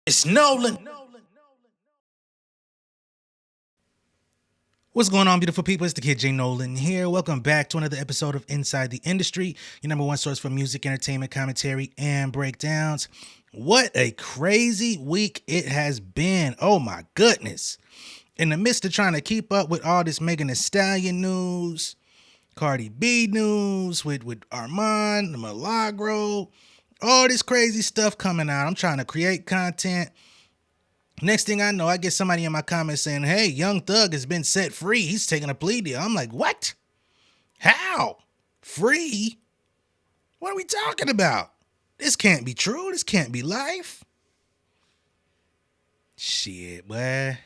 It's Nolan. What's going on, beautiful people? It's the kid J Nolan here. Welcome back to another episode of Inside the Industry, your number one source for music, entertainment, commentary, and breakdowns. What a crazy week it has been. Oh my goodness. In the midst of trying to keep up with all this Megan Thee Stallion news, Cardi B news, with Armand, Milagro, all this crazy stuff coming out. I'm trying to create content. Next thing I know, I get somebody in my comments saying, hey, Young Thug has been set free. He's taking a plea deal. I'm like, what? How? Free? What are we talking about? This can't be true. This can't be life. Shit, boy.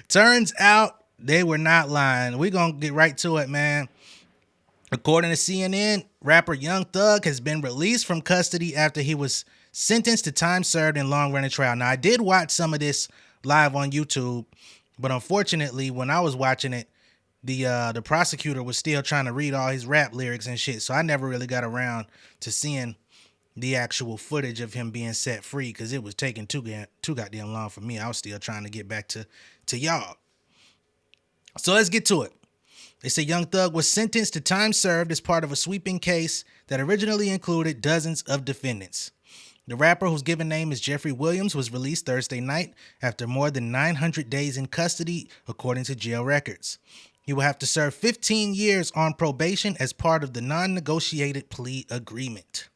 Turns out they were not lying. We're going to get right to it, man. According to CNN, rapper Young Thug has been released from custody after he was sentenced to time served in long-running trial. Now, I did watch some of this live on YouTube, but unfortunately, when I was watching it, the prosecutor was still trying to read all his rap lyrics and shit, so I never really got around to seeing the actual footage of him being set free because it was taking too goddamn long for me. I was still trying to get back to y'all. So let's get to it. They say Young Thug was sentenced to time served as part of a sweeping case that originally included dozens of defendants. The rapper, whose given name is Jeffrey Williams, was released Thursday night after more than 900 days in custody, according to jail records. He will have to serve 15 years on probation as part of the non-negotiated plea agreement.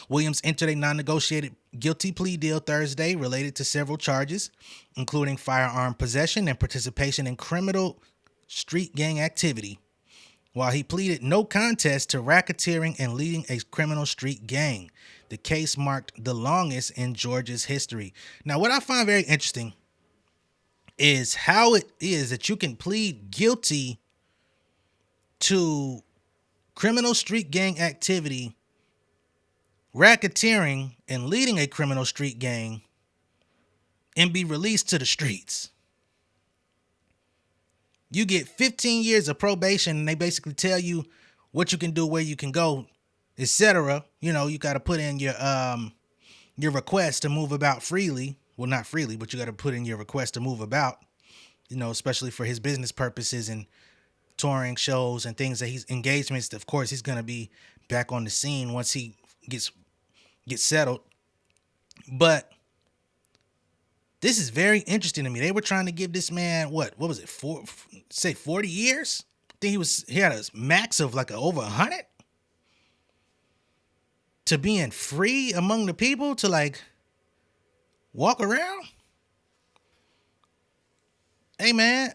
Williams entered a non-negotiated guilty plea deal Thursday related to several charges, including firearm possession and participation in criminal street gang activity, while he pleaded no contest to racketeering and leading a criminal street gang. The case marked the longest in Georgia's history. Now, what I find very interesting is how it is that you can plead guilty to criminal street gang activity, racketeering, and leading a criminal street gang and be released to the streets. You get 15 years of probation, and they basically tell you what you can do, where you can go, etc. You know, you got to put in your request to move about freely. Well, not freely, but you got to put in your request to move about, you know, especially for his business purposes and touring shows and things that he's engagements. Of course, he's going to be back on the scene once he gets settled. But this is very interesting to me. They were trying to give this man what was it? 40 years? I think he had a max of like over 100 to being free among the people to like walk around. Hey man,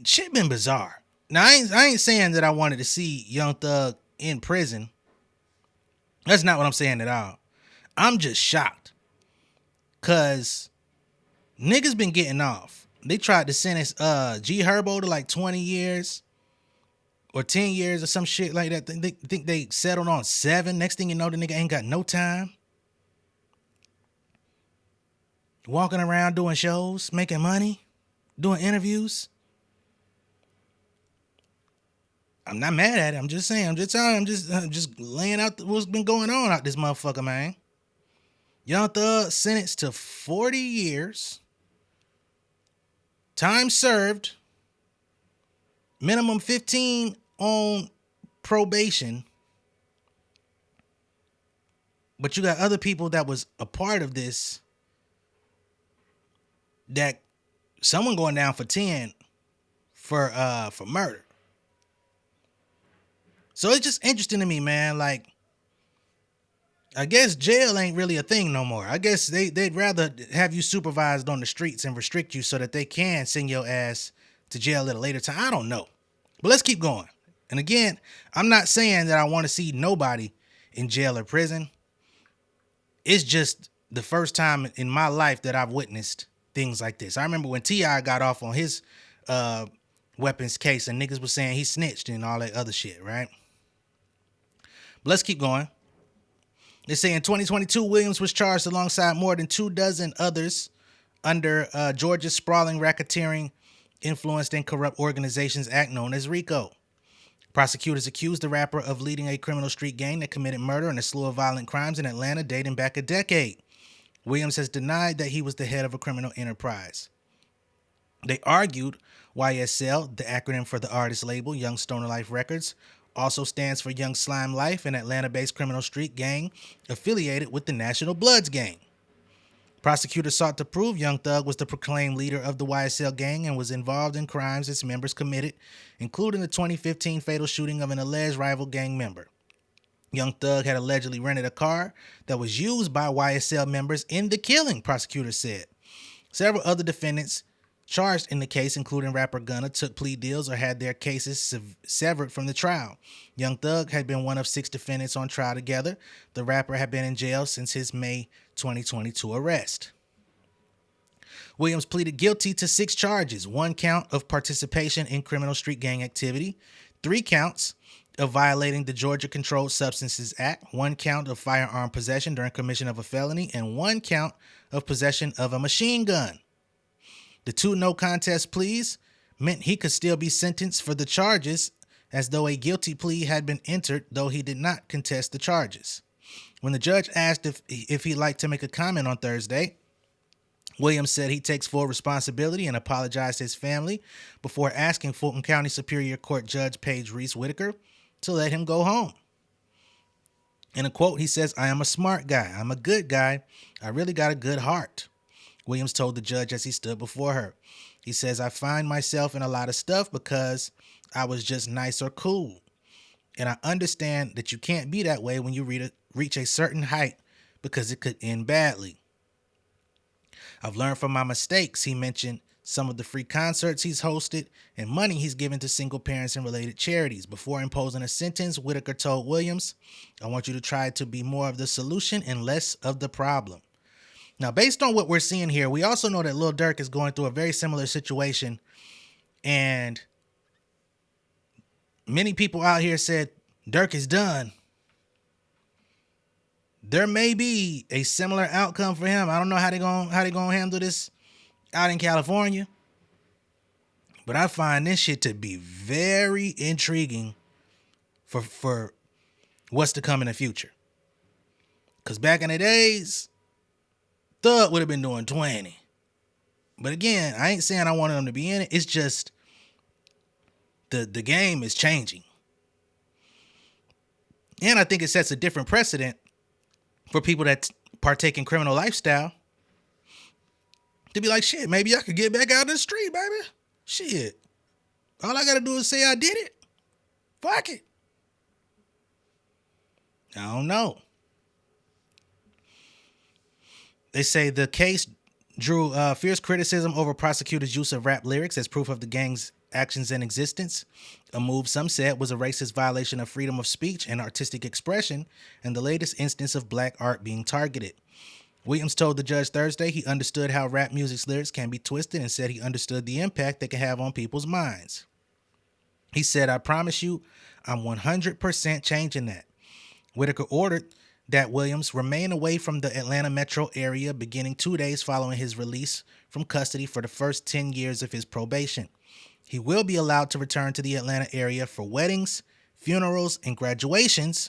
shit been bizarre. Now I ain't saying that I wanted to see Young Thug in prison. That's not what I'm saying at all. I'm just shocked. Cause niggas been getting off. They tried to sentence G Herbo to like 20 years or 10 years or some shit like that. They think they settled on 7. Next thing you know, the nigga ain't got no time. Walking around doing shows, making money, doing interviews. I'm not mad at it. I'm just saying. I'm just laying out what's been going on out this motherfucker, man. Young Thug sentenced to 40 years. Time served. Minimum 15 on probation. But you got other people that was a part of this that someone going down for 10 for murder. So it's just interesting to me, man. Like, I guess jail ain't really a thing no more. I guess they'd rather have you supervised on the streets and restrict you so that they can send your ass to jail at a later time. I don't know. But let's keep going. And again, I'm not saying that I want to see nobody in jail or prison. It's just the first time in my life that I've witnessed things like this. I remember when T.I. got off on his weapons case and niggas was saying he snitched and all that other shit, right? But let's keep going. They say in 2022, Williams was charged alongside more than 24 others under Georgia's sprawling racketeering, influenced and corrupt organizations act known as RICO. Prosecutors accused the rapper of leading a criminal street gang that committed murder and a slew of violent crimes in Atlanta dating back a decade. Williams has denied that he was the head of a criminal enterprise. They argued YSL, the acronym for the artist label Young Stoner Life Records, also stands for Young Slime Life, an Atlanta-based criminal street gang affiliated with the National Bloods gang. Prosecutors sought to prove Young Thug was the proclaimed leader of the YSL gang and was involved in crimes its members committed, including the 2015 fatal shooting of an alleged rival gang member. Young Thug had allegedly rented a car that was used by YSL members in the killing, prosecutors said. Several other defendants charged in the case, including rapper Gunna, took plea deals or had their cases severed from the trial. Young Thug had been one of 6 defendants on trial together. The rapper had been in jail since his May 2022 arrest. Williams pleaded guilty to 6 charges: 1 count of participation in criminal street gang activity, 3 counts of violating the Georgia Controlled Substances Act, 1 count of firearm possession during commission of a felony, and 1 count of possession of a machine gun. The 2 no contest pleas meant he could still be sentenced for the charges as though a guilty plea had been entered, though he did not contest the charges. When the judge asked if he'd like to make a comment on Thursday, Williams said he takes full responsibility and apologized to his family before asking Fulton County Superior Court Judge Paige Reese Whitaker to let him go home. In a quote, he says, "I am a smart guy. I'm a good guy. I really got a good heart," Williams told the judge as he stood before her. He says, "I find myself in a lot of stuff because I was just nice or cool. And I understand that you can't be that way when you reach a certain height because it could end badly. I've learned from my mistakes." He mentioned some of the free concerts he's hosted and money he's given to single parents and related charities. Before imposing a sentence, Whitaker told Williams, "I want you to try to be more of the solution and less of the problem." Now, based on what we're seeing here, we also know that Lil Durk is going through a very similar situation, and many people out here said Durk is done. There may be a similar outcome for him. I don't know how they gonna handle this out in California, but I find this shit to be very intriguing for what's to come in the future. Because back in the days, Thug would have been doing 20. But again, I ain't saying I wanted him to be in it. It's just the game is changing. And I think it sets a different precedent for people that partake in criminal lifestyle to be like, shit, maybe I could get back out in the street, baby. Shit. All I got to do is say I did it. Fuck it. I don't know. They say the case drew fierce criticism over prosecutors' use of rap lyrics as proof of the gang's actions and existence, a move some said was a racist violation of freedom of speech and artistic expression, and the latest instance of black art being targeted. Williams told the judge Thursday he understood how rap music's lyrics can be twisted and said he understood the impact they can have on people's minds. He said, "I promise you, I'm 100% changing that." Whitaker ordered that Williams remain away from the Atlanta metro area beginning 2 days following his release from custody for the first 10 years of his probation. He will be allowed to return to the Atlanta area for weddings, funerals, and graduations,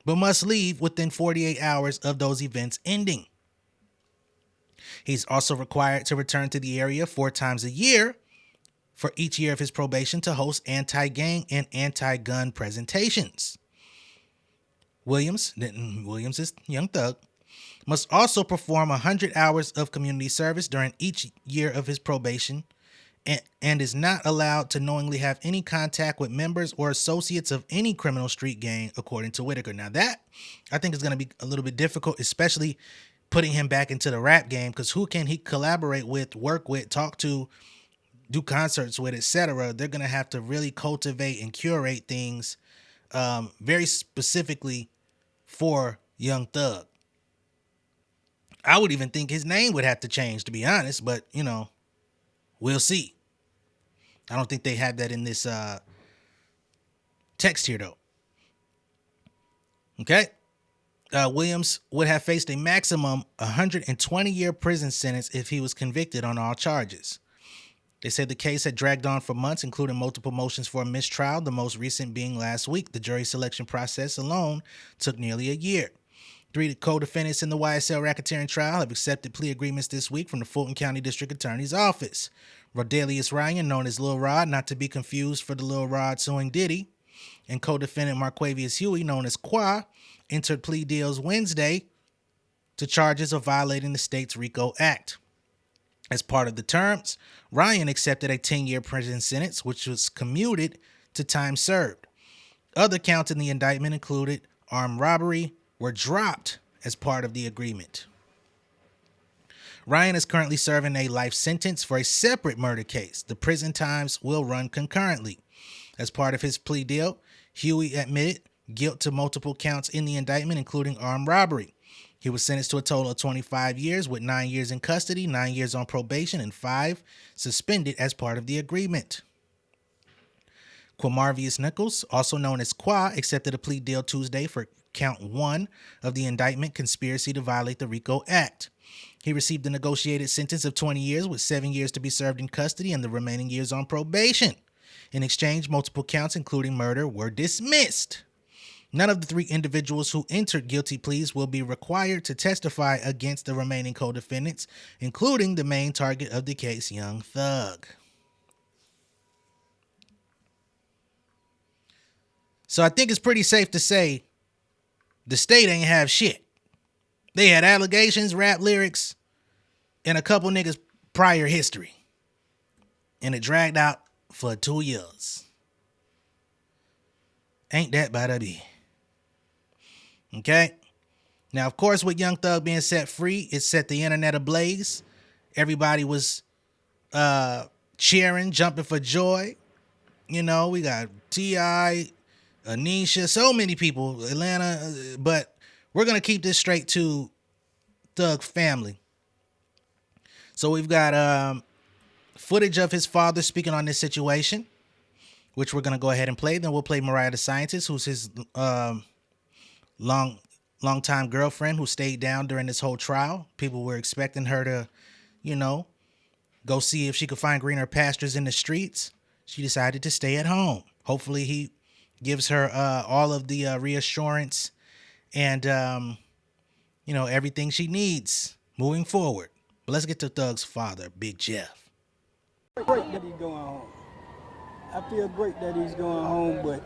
but must leave within 48 hours of those events ending. He's also required to return to the area 4 times a year for each year of his probation to host anti-gang and anti-gun presentations. Williams is Young Thug, must also perform 100 hours of community service during each year of his probation and is not allowed to knowingly have any contact with members or associates of any criminal street gang, according to Whitaker. Now that, I think, is going to be a little bit difficult, especially putting him back into the rap game, because who can he collaborate with, work with, talk to, do concerts with, etc.? They're going to have to really cultivate and curate things very specifically for Young Thug. I would even think his name would have to change, to be honest, but, you know, we'll see. I don't think they have that in this text here, though. Okay? Williams would have faced a maximum 120-year prison sentence if he was convicted on all charges. They said the case had dragged on for months, including multiple motions for a mistrial, the most recent being last week. The jury selection process alone took nearly a year. 3 co-defendants in the YSL racketeering trial have accepted plea agreements this week from the Fulton County District Attorney's Office. Rodelius Ryan, known as Lil Rod, not to be confused for the Lil Rod suing Diddy, and co-defendant Marquavius Huey, known as Qua, entered plea deals Wednesday to charges of violating the state's RICO Act. As part of the terms, Ryan accepted a 10-year prison sentence, which was commuted to time served. Other counts in the indictment included armed robbery, were dropped as part of the agreement. Ryan is currently serving a life sentence for a separate murder case. The prison times will run concurrently. As part of his plea deal, Huey admitted guilt to multiple counts in the indictment, including armed robbery. He was sentenced to a total of 25 years with 9 years in custody, 9 years on probation, and 5 suspended as part of the agreement. Quamarvius Nichols, also known as Qua, accepted a plea deal Tuesday for count 1 of the indictment, conspiracy to violate the RICO Act. He received a negotiated sentence of 20 years with 7 years to be served in custody and the remaining years on probation. In exchange, multiple counts, including murder, were dismissed. None of the 3 individuals who entered guilty pleas will be required to testify against the remaining co-defendants, including the main target of the case, Young Thug. So I think it's pretty safe to say the state ain't have shit. They had allegations, rap lyrics, and a couple niggas' prior history. And it dragged out for 2 years. Ain't that about to be? Okay? Now, of course, with Young Thug being set free, it set the internet ablaze. Everybody was cheering, jumping for joy. You know, we got T.I., Anisha, so many people, Atlanta, but we're going to keep this straight to Thug family. So we've got footage of his father speaking on this situation, which we're going to go ahead and play. Then we'll play Mariah the Scientist, who's his long-time girlfriend who stayed down during this whole trial. People were expecting her to, you know, go see if she could find greener pastures in the streets. She decided to stay at home. Hopefully he gives her all of the reassurance and, you know, everything she needs moving forward. But let's get to Thug's father, Big Jeff. Great that he's going home. I feel great that he's going home, but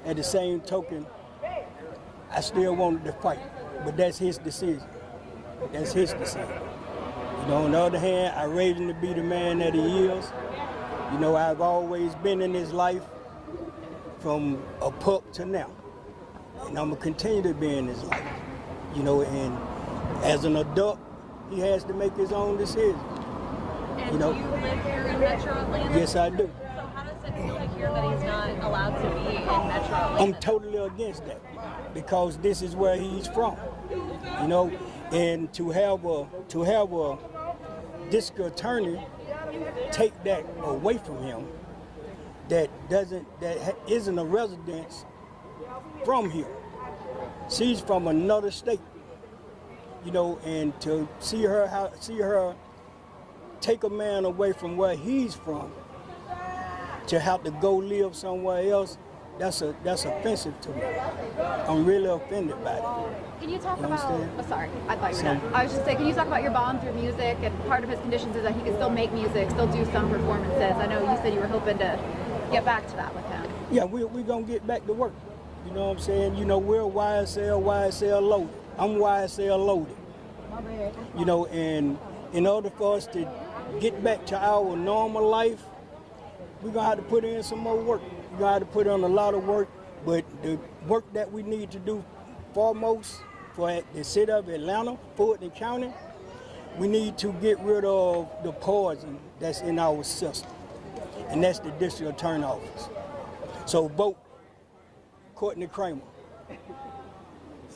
at the same token, I still wanted to fight. But that's his decision. That's his decision. You know, on the other hand, I raised him to be the man that he is. You know, I've always been in his life from a pup to now. And I'm gonna continue to be in his life. You know, and as an adult, he has to make his own decisions. And you know, do you live here in Metro Atlanta? Yes, I do. So how does it feel like here that he's not allowed to be in Metro Atlanta? I'm totally against that because this is where he's from. You know, and to have a district attorney take that away from him that isn't a resident from here. She's from another state. You know, and to see her take a man away from where he's from to have to go live somewhere else, that's offensive to me. I'm really offended by it. Can you talk about, understand? sorry, I thought you were done. I was just saying, can you talk about your bond through music? And part of his conditions is that he can still make music, still do some performances. I know you said you were hoping to get back to that with him. Yeah, we're going to get back to work. You know what I'm saying? You know, we're YSL loaded. I'm YSL loaded. You know, and in order for us to get back to our normal life, we're going to have to put in some more work. We're going to have to put in a lot of work, but the work that we need to do foremost for the city of Atlanta, Fulton County, we need to get rid of the poison that's in our system, and that's the district attorney office. So vote Courtney Kramer.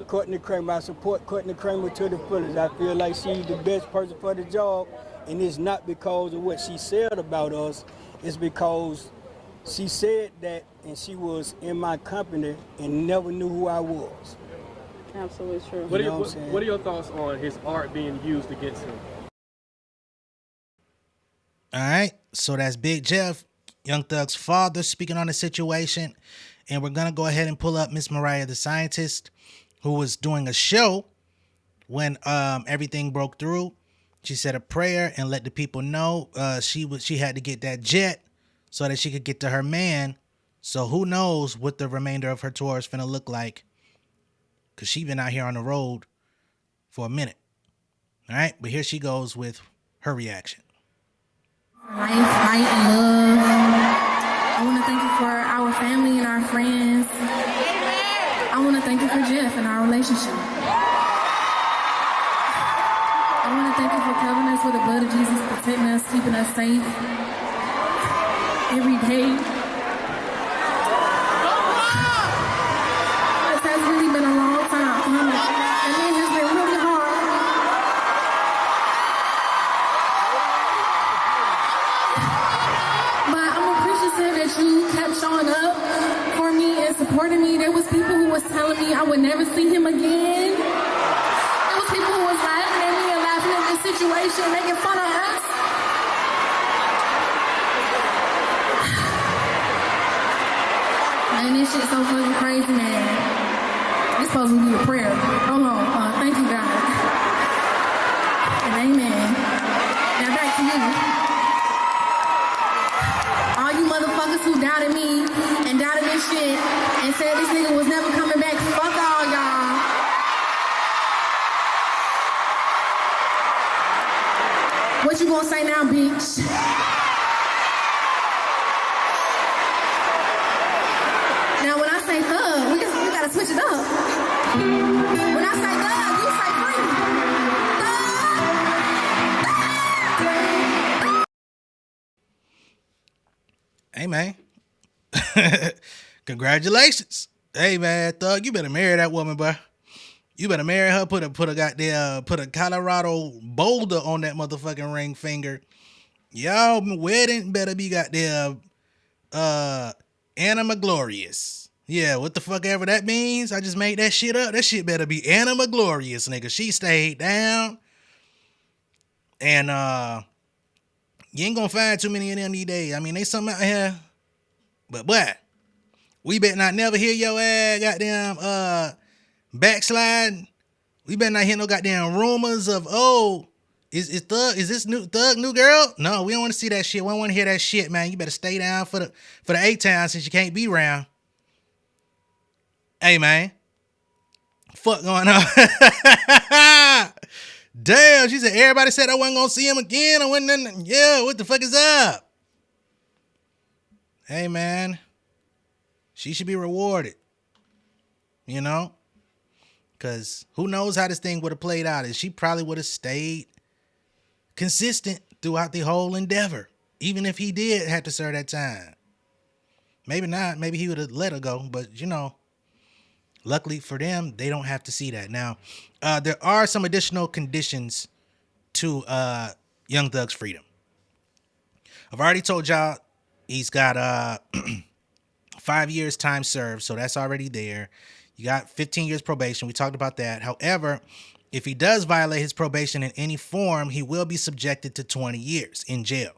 Courtney Kramer, I support Courtney Kramer to the fullest. I feel like she's the best person for the job, and it's not because of what she said about us, it's because she said that and she was in my company and never knew who I was. Absolutely true. What are your thoughts on his art being used against him? All right. So that's Big Jeff, Young Thug's father, speaking on the situation. And we're going to go ahead and pull up Miss Mariah the scientist, who was doing a show when everything broke through. She said a prayer and let the people know she had to get that jet so that she could get to her man. So who knows what the remainder of her tour is finna look like, because she been out here on the road for a minute. All right, but here she goes with her reaction. Life, light, and love. I want to thank you for our family and our friends. I want to thank you for Jeff and our relationship. I want to thank you for covering us with the blood of Jesus, protecting us, keeping us safe every day. This has really been a long time coming, and it has been really hard. But I'm appreciative that you kept showing up for me and supporting me. There was people who was telling me I would never see him again. There was people who was laughing at me and laughing at the situation, making fun of us. Man, this shit's so fucking crazy, man. This supposed to be a prayer. Hold on. Thank you, God. And amen. Now back to you. All you motherfuckers who doubted me and doubted this shit and said this nigga was never coming back, fuck all y'all. What you gonna say now, bitch? Now when I say thug, we gotta switch it up. When I say thug, you say free. Thug. Hey, man. Congratulations. Hey, man, Thug, you better marry that woman, bro. You better marry her, put a Colorado boulder on that motherfucking ring finger. Y'all wedding better be goddamn Anima Glorious. Yeah, what the fuck ever that means. I just made that shit up. That shit better be Anima Glorious, nigga. She stayed down. And you ain't gonna find too many of them these days. I mean, they some out here. But what? We better not never hear your ass goddamn backsliding. We better not hear no goddamn rumors of, oh, is this new Thug new girl? No, we don't want to see that shit. We don't want to hear that shit, man. You better stay down for the A-Town since you can't be around. Hey, man. Fuck going on? Damn, she said everybody said I wasn't gonna see him again. I wasn't. Yeah, what the fuck is up? Hey, man. She should be rewarded. You know? Because who knows how this thing would have played out. And she probably would have stayed consistent throughout the whole endeavor. Even if he did have to serve that time. Maybe not. Maybe he would have let her go. But, you know, luckily for them, they don't have to see that. Now, there are some additional conditions to Young Thug's freedom. I've already told y'all he's got 5 years time served. So that's already there. You got 15 years probation. We talked about that. However, if he does violate his probation in any form, he will be subjected to 20 years in jail.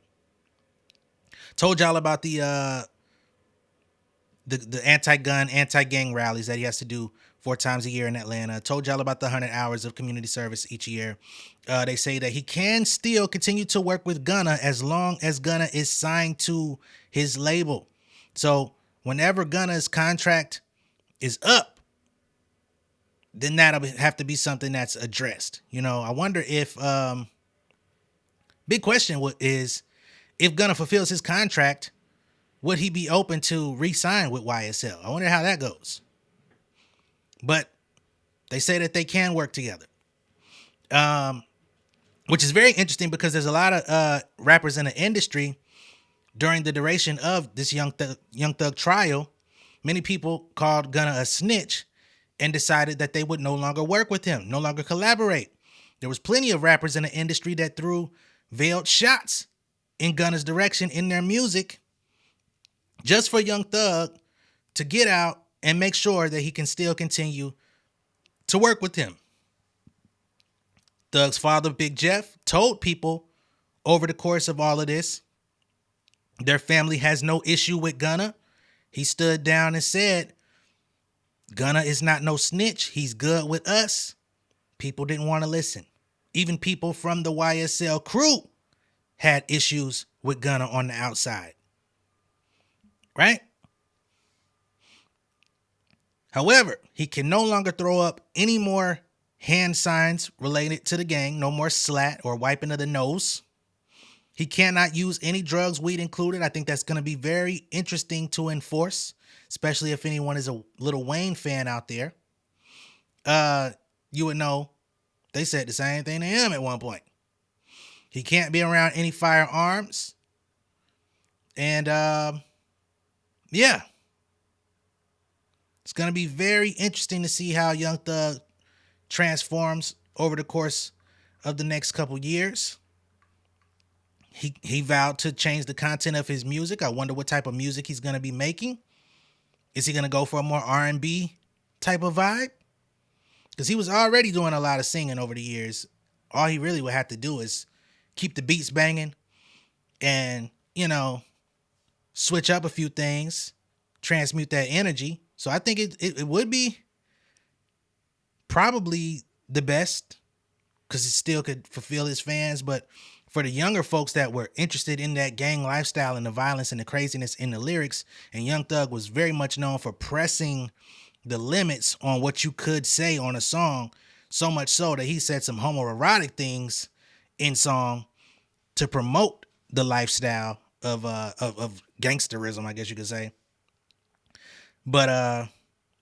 Told y'all about the anti-gun, anti-gang rallies that he has to do 4 times a year in Atlanta. Told y'all about the 100 hours of community service each year. They say that he can still continue to work with Gunna as long as Gunna is signed to his label. So whenever Gunna's contract is up, then that'll have to be something that's addressed. You know, I wonder if, big question is, if Gunna fulfills his contract, would he be open to re-sign with YSL? I wonder how that goes. But they say that they can work together. Which is very interesting because there's a lot of rappers in the industry during the duration of this Young Thug trial. Many people called Gunna a snitch and decided that they would no longer work with him, no longer collaborate. There was plenty of rappers in the industry that threw veiled shots in Gunna's direction in their music just for Young Thug to get out and make sure that he can still continue to work with him. Thug's father, Big Jeff, told people over the course of all of this Their family has no issue with Gunna. He stood down and said, Gunna is not no snitch. He's good with us. People didn't want to listen. Even people from the YSL crew had issues with Gunna on the outside. Right? However, he can no longer throw up any more hand signs related to the gang. No more slat or wiping of the nose. He cannot use any drugs, weed included. I think that's going to be very interesting to enforce, especially if anyone is a Lil Wayne fan out there. You would know they said the same thing to him at one point. He can't be around any firearms. And yeah. It's going to be very interesting to see how Young Thug transforms over the course of the next couple years. He vowed to change the content of his music. I wonder what type of music he's going to be making. Is he going to go for a more R&B type of vibe? Because he was already doing a lot of singing over the years. All he really would have to do is keep the beats banging and, you know, switch up a few things, transmute that energy. So I think it would be probably the best because it still could fulfill his fans. But for the younger folks that were interested in that gang lifestyle and the violence and the craziness in the lyrics, and Young Thug was very much known for pressing the limits on what you could say on a song, so much so that he said some homoerotic things in song to promote the lifestyle of gangsterism, I guess you could say. But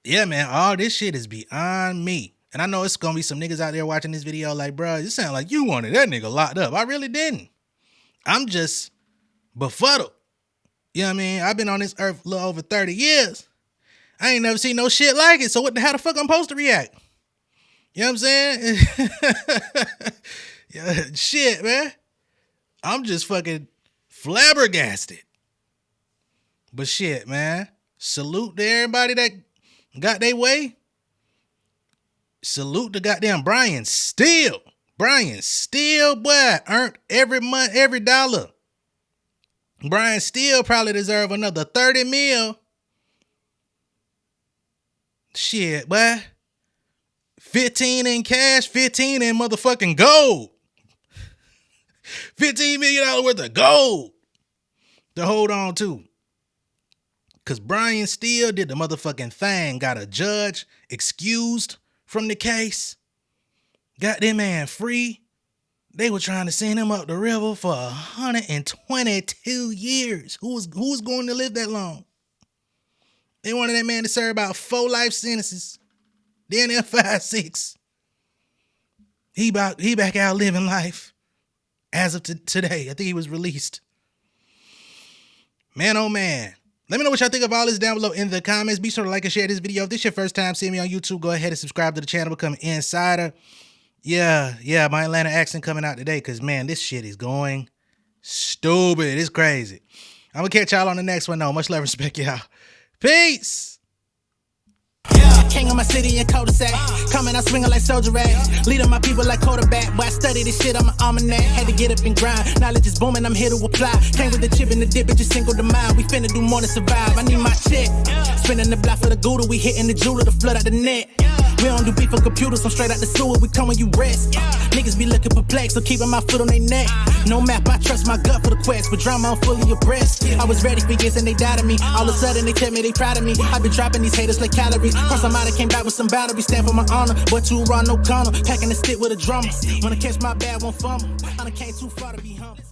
yeah, man, all this shit is beyond me. And I know it's gonna be some niggas out there watching this video like, bro, you sound like you wanted that nigga locked up. I really didn't. I'm just befuddled. You know what I mean? I've been on this earth a little over 30 years. I ain't never seen no shit like it. So how the fuck I'm supposed to react? You know what I'm saying? Yeah, shit, man. I'm just fucking flabbergasted. But shit, man. Salute to everybody that got their way. Salute to goddamn Brian Steele. Brian Steele, boy, earned every month, every dollar. Brian Steele probably deserve another 30 mil. Shit, boy. 15 in cash, 15 in motherfucking gold. $15 million worth of gold to hold on to. Because Brian Steele did the motherfucking thing. Got a judge excused from the case. Got that man free. They were trying to send him up the river for 122 years. Who was going to live that long? They wanted that man to serve about 4 life sentences. Then they're 5, 6. He back out living life as of today. I think he was released. Man, oh man. Let me know what y'all think of all this down below in the comments. Be sure to like and share this video. If this is your first time seeing me on YouTube, go ahead and subscribe to the channel, become an insider. Yeah, my Atlanta accent coming out today because, man, this shit is going stupid. It's crazy. I'm going to catch y'all on the next one, though. Much love and respect, y'all. Peace. Yeah, king of my city and cul-de-sac. Coming out swinging like soldier rag. Leading my people like quarterback. Boy, I study this shit, I'm an almanac. Had to get up and grind. Knowledge is booming, I'm here to apply. Came with the chip and the dip, it just single the mind. We finna do more than survive. I need my check. Spinning the block for the Gouda. We hitting the jeweler to flood out the net. We don't do beef for computers, I'm straight out the sewer. We come when you rest. Niggas be looking perplexed, so keeping my foot on their neck. No map, I trust my gut for the quest. But drama, I'm fully abreast. I was ready for years and they doubted me. All of a sudden they tell me they proud of me. I been dropping these haters like calories. Cross them out, I came back with some boundaries. Stand for my honor, but too raw, no corner. Packing the stick with a drummer. When I catch my bad, won't fumble. I done came too far to be humble.